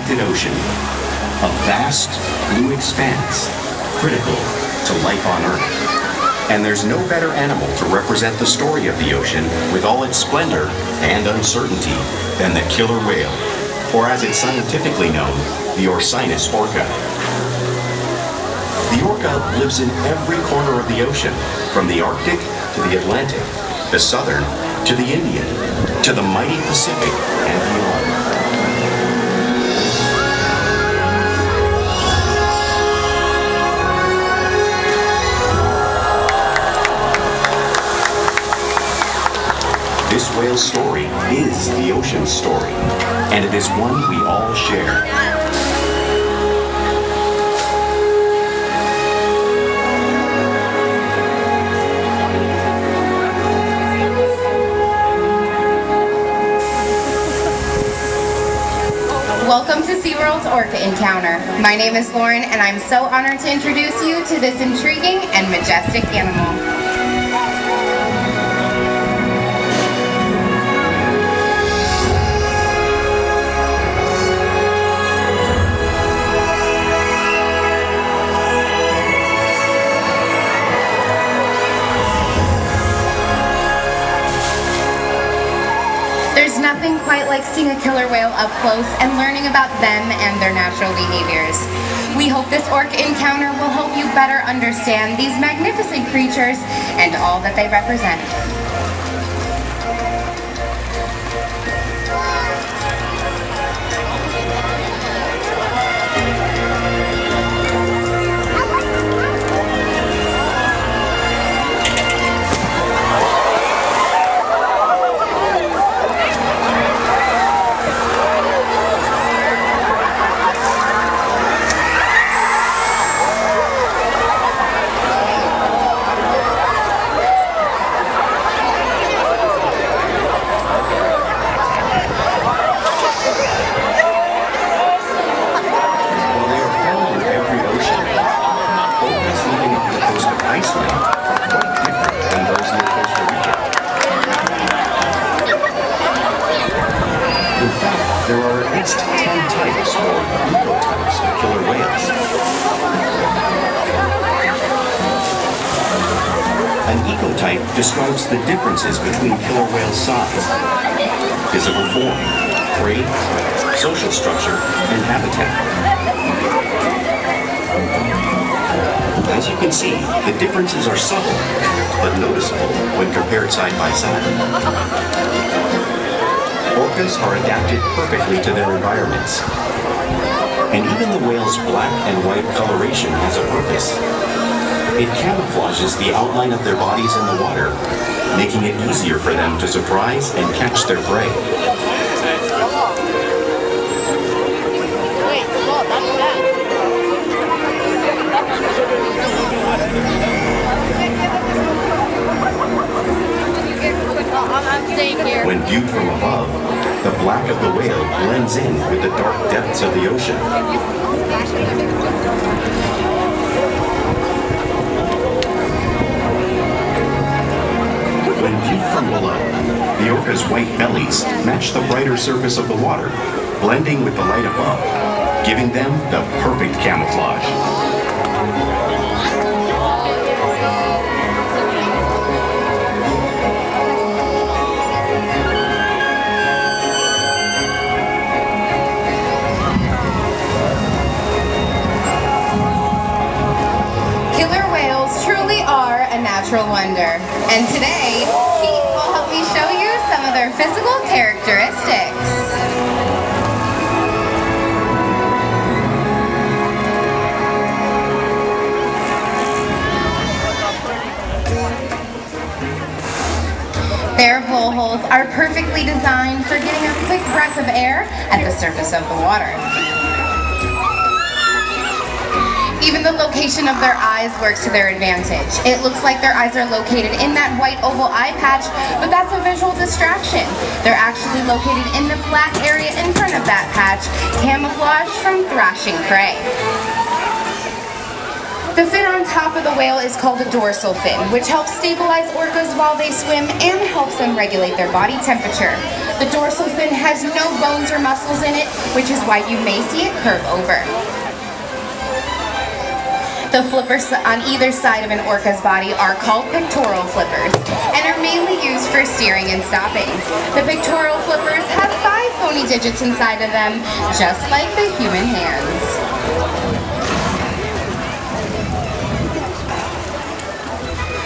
neglected ocean. A vast blue expanse, critical to life on Earth. And there's no better animal to represent the story of the ocean with all its splendor and uncertainty than the killer whale, or as it's scientifically known, the Orcinus orca. The orca lives in every corner of the ocean, from the Arctic to the Atlantic, the Southern to the Indian, to the mighty Pacific and beyond. This whale's story is the ocean's story, and it is one we all share. Welcome to SeaWorld's Orca Encounter. My name is Lauren, and I'm so honored to introduce you to this intriguing and majestic animal. There's nothing quite like seeing a killer whale up close and learning about them and their natural behaviors. We hope this orca encounter will help you better understand these magnificent creatures and all that they represent. There are at least 10 types or ecotypes of killer whales. An ecotype describes the differences between killer whale size, physical form, prey, social structure, and habitat. As you can see, the differences are subtle, but noticeable when compared side by side. Orcas are adapted perfectly to their environments. And even the whale's black and white coloration has a purpose. It camouflages the outline of their bodies in the water, making it easier for them to surprise and catch their prey. When viewed from above, the black of the whale blends in with the dark depths of the ocean. When viewed from below, the orca's white bellies match the brighter surface of the water, blending with the light above, giving them the perfect camouflage. A natural wonder. And today, Pete will help me show you some of their physical characteristics. Their blowholes are perfectly designed for getting a quick breath of air at the surface of the water. Even the location of their eyes works to their advantage. It looks like their eyes are located in that white oval eye patch, but that's a visual distraction. They're actually located in the black area in front of that patch, camouflaged from thrashing prey. The fin on top of the whale is called a dorsal fin, which helps stabilize orcas while they swim and helps them regulate their body temperature. The dorsal fin has no bones or muscles in it, which is why you may see it curve over. The flippers on either side of an orca's body are called pectoral flippers and are mainly used for steering and stopping. The pectoral flippers have 5 bony digits inside of them, just like the human hands.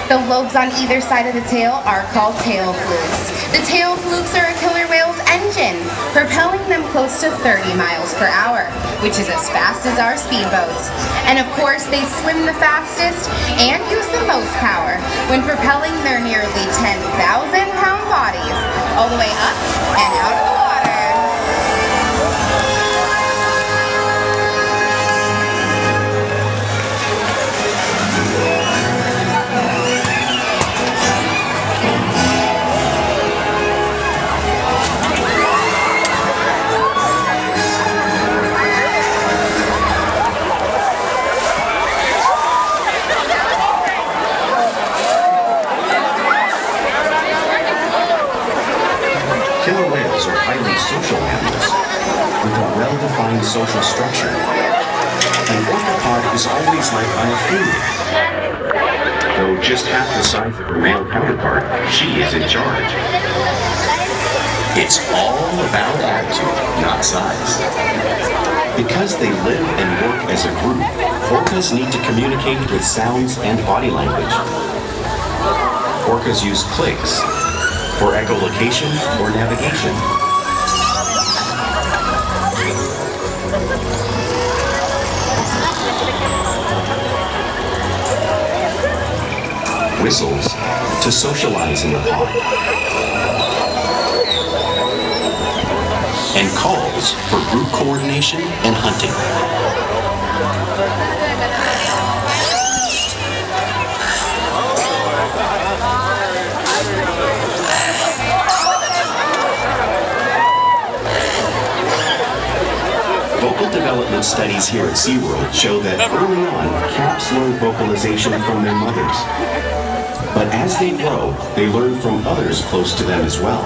The lobes on either side of the tail are called tail flukes. The tail flukes are a killer whale's engine, propelling them close to 30 miles per hour, which is as fast as our speedboats. And of course, they swim the fastest and use the most power when propelling their nearly 10,000-pound bodies all the way up and out of the water. Killer whales are highly social animals with a well-defined social structure. An orca is always led by a female. Though just half the size of her male counterpart, she is in charge. It's all about attitude, not size. Because they live and work as a group, orcas need to communicate with sounds and body language. Orcas use clicks for echolocation or navigation. Whistles to socialize in the pod. And calls for group coordination and hunting. Vocal development studies here at SeaWorld show that early on, calves learn vocalization from their mothers. But as they grow, they learn from others close to them as well.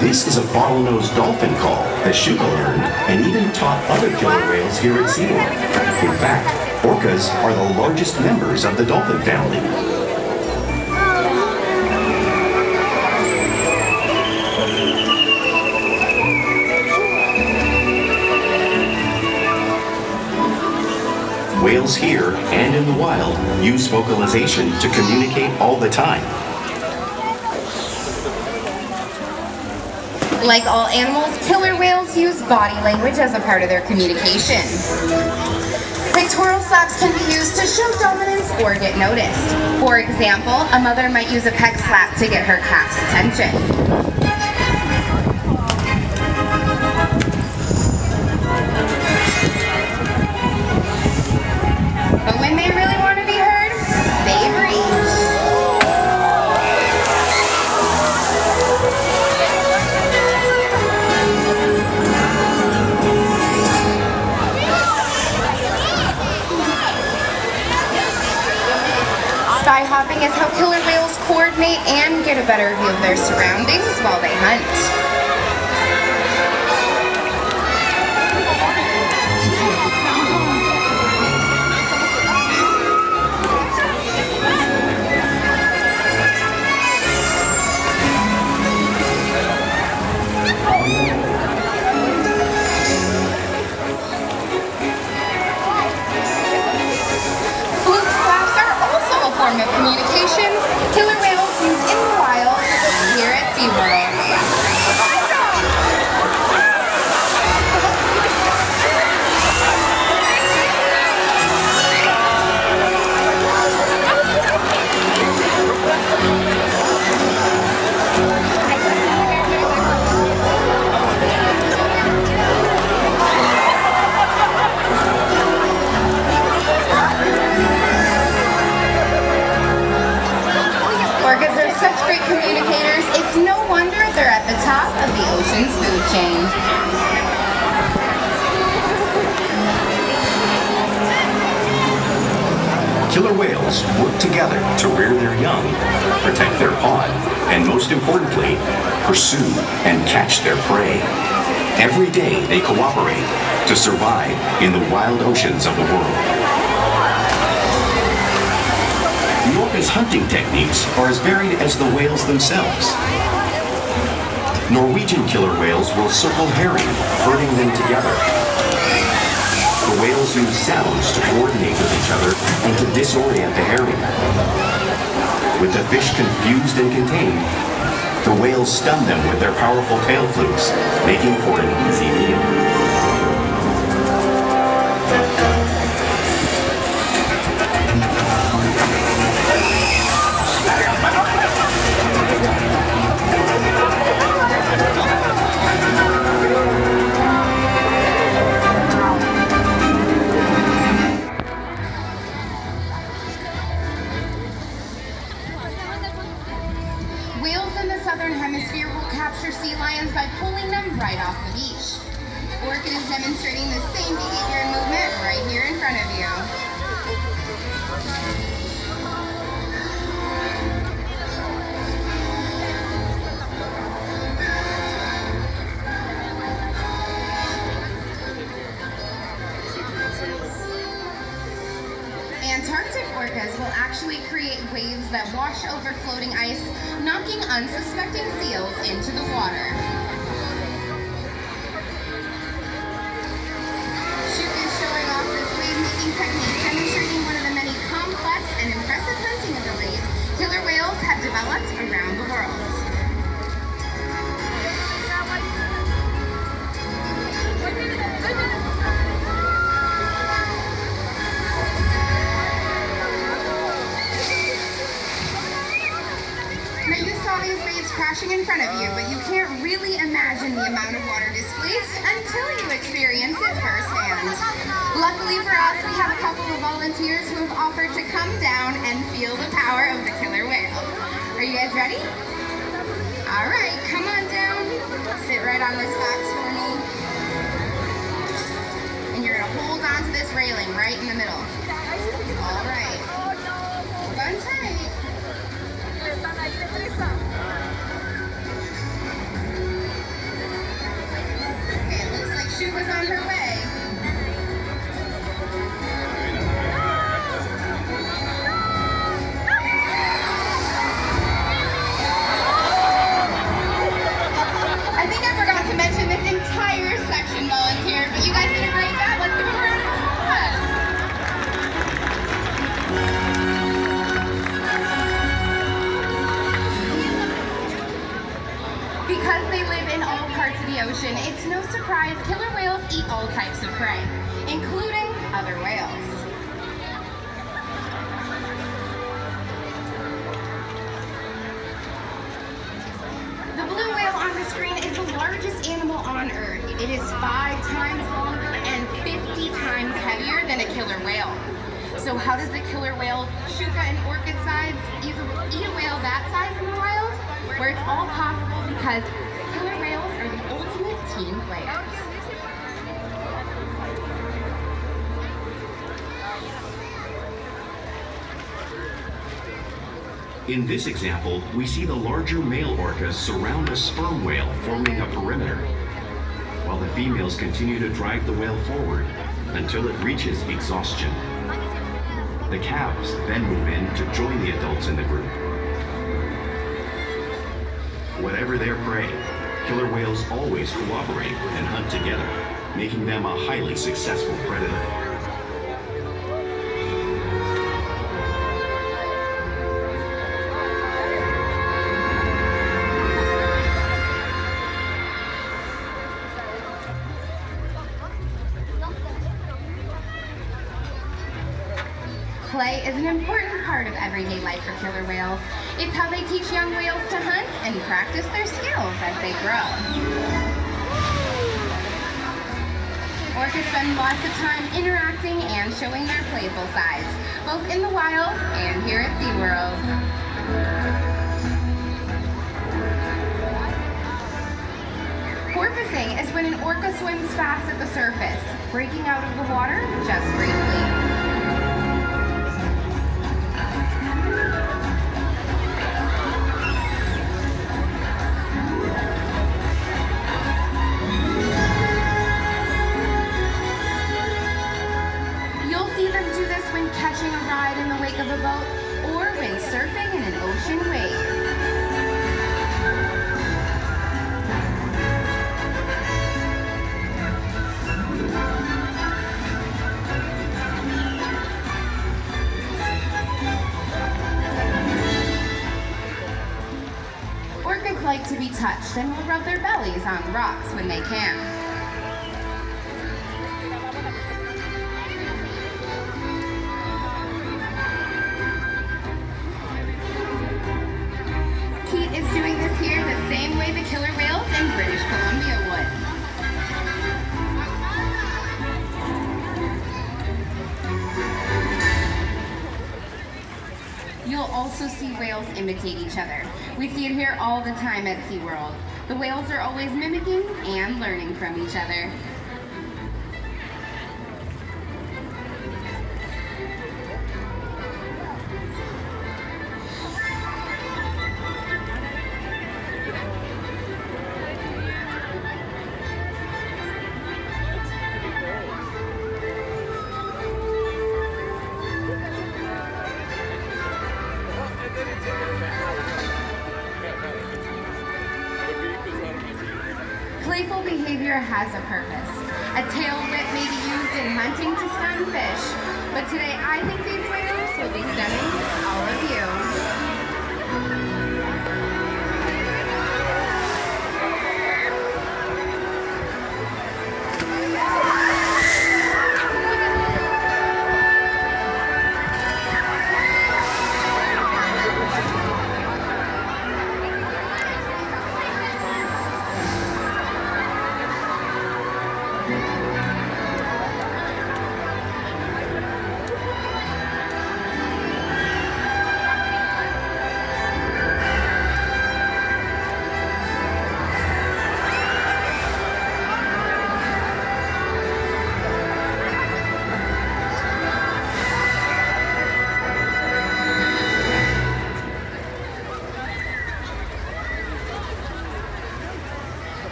This is a bottlenose dolphin call that Shuka learned and even taught other killer whales here at SeaWorld. In fact, orcas are the largest members of the dolphin family. Whales here and in the wild use vocalization to communicate all the time. Like all animals, killer whales use body language as a part of their communication. Pectoral slaps can be used to show dominance or get noticed. For example, a mother might use a pec slap to get her calf's attention. But when they really want to be heard, they breathe. Sky hopping is how killer whales coordinate and get a better view of their surroundings while they hunt. Form of communication killer whales use in the wild here at SeaWorld. Orcas are such great communicators, it's no wonder they're at the top of the ocean's food chain. Killer whales work together to rear their young, protect their pod, and most importantly, pursue and catch their prey. Every day they cooperate to survive in the wild oceans of the world. The orca's hunting techniques are as varied as the whales themselves. Norwegian killer whales will circle herring, herding them together. The whales use sounds to coordinate with each other and to disorient the herring. With the fish confused and contained, the whales stun them with their powerful tail flukes, making for an easy meal. Whales in the southern hemisphere will capture sea lions by pulling them right off the beach. Orca is demonstrating the same behavior and movement right here in front of you. Antarctic orcas will actually create waves that wash over floating ice, knocking unsuspecting seals into the water. Shoot is showing off this wave-making technique, demonstrating one of the many complex and impressive hunting abilities killer whales have developed around the world. Now you saw these waves crashing in front of you, but you can't really imagine the amount of water displaced until you experience it firsthand. Luckily for us, we have a couple of volunteers who have offered to come down and feel the power of the killer whale. Are you guys ready? All right, come on down. Sit right on this box for me. And you're gonna hold on to this railing right in the middle. All right. Hold on tight. Okay, it looks like Shu was on her way. I think I forgot to mention this entire section volunteered, but you guys did a great job. Let's give them a round of applause. Because they live in all parts of the ocean, it's no surprise killer whales eat all types of prey, including other whales. The blue whale on the screen is the largest animal on Earth. It is 5 times longer and 50 times heavier than a killer whale. So how does the killer whale, Shuka and orchid size, eat a whale that size in the wild? Where it's all possible because killer whales are the ultimate team players. In this example, we see the larger male orcas surround a sperm whale, forming a perimeter, while the females continue to drive the whale forward until it reaches exhaustion. The calves then move in to join the adults in the group. Whatever their prey, killer whales always cooperate and hunt together, making them a highly successful predator. Play is an important part of everyday life for killer whales. It's how they teach young whales to hunt and practice their skills as they grow. Orcas spend lots of time interacting and showing their playful sides, both in the wild and here at SeaWorld. Porpoising is when an orca swims fast at the surface, breaking out of the water just briefly. of a boat or when surfing in an ocean wave. Orcas like to be touched and will rub their bellies on rocks when they can. Keat is doing this here the same way the killer whales in British Columbia would. You'll also see whales imitate each other. We see it here all the time at SeaWorld. The whales are always mimicking and learning from each other. Playful behavior has a purpose. A tail whip may be used in hunting to stun fish, but today I think these whales will be stunning all of you.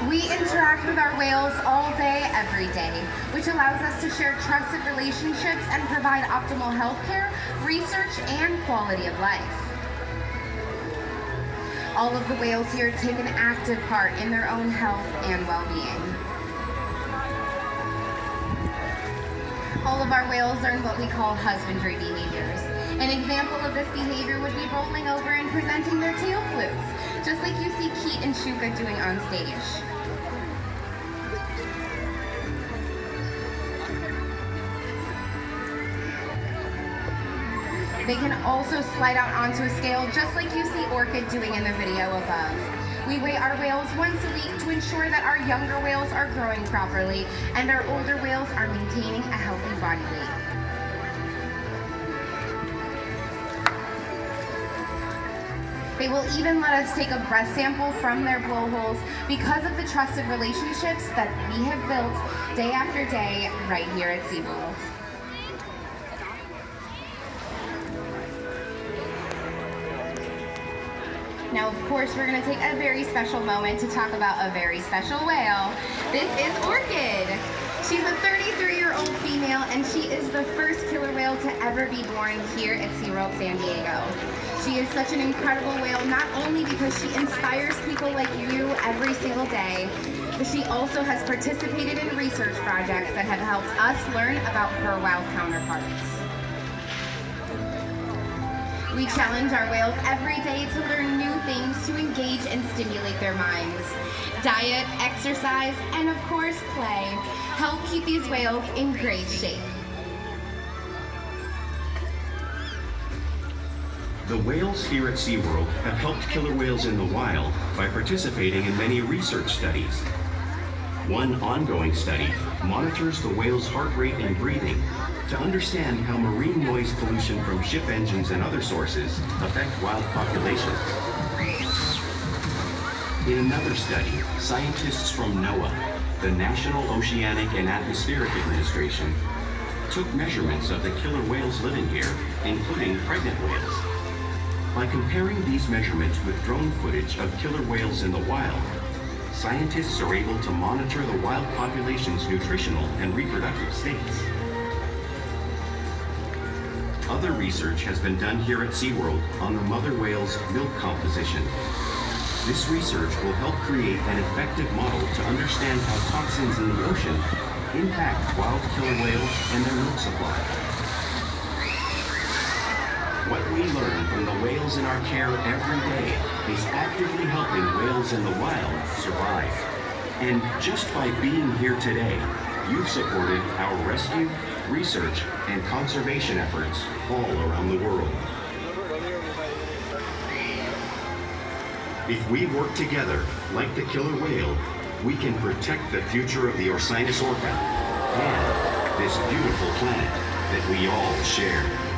We interact with our whales all day, every day, which allows us to share trusted relationships and provide optimal health care, research, and quality of life. All of the whales here take an active part in their own health and well-being. All of our whales learn what we call husbandry behaviors. An example of this behavior would be rolling over and presenting their tail flutes, just like you see Keat and Shuka doing on stage. They can also slide out onto a scale just like you see Orca doing in the video above. We weigh our whales once a week to ensure that our younger whales are growing properly and our older whales are maintaining a healthy body weight. They will even let us take a breath sample from their blowholes because of the trusted relationships that we have built day after day right here at SeaWorld. Now, of course, we're going to take a very special moment to talk about a very special whale. This is Orchid. She's a 33-year-old female, and she is the first killer whale to ever be born here at SeaWorld San Diego. She is such an incredible whale, not only because she inspires people like you every single day, but she also has participated in research projects that have helped us learn about her wild counterparts. We challenge our whales every day to learn new things to engage and stimulate their minds. Diet, exercise, and of course play help keep these whales in great shape. The whales here at SeaWorld have helped killer whales in the wild by participating in many research studies. One ongoing study monitors the whale's heart rate and breathing to understand how marine noise pollution from ship engines and other sources affect wild populations. In another study, scientists from NOAA, the National Oceanic and Atmospheric Administration, took measurements of the killer whales living here, including pregnant whales. By comparing these measurements with drone footage of killer whales in the wild, scientists are able to monitor the wild population's nutritional and reproductive states. Other research has been done here at SeaWorld on the mother whale's milk composition. This research will help create an effective model to understand how toxins in the ocean impact wild killer whales and their milk supply. What we learn from the whales in our care every day is actively helping whales in the wild survive. And just by being here today, you've supported our rescue, research, and conservation efforts all around the world. If we work together, like the killer whale, we can protect the future of the Orcinus orca and this beautiful planet that we all share.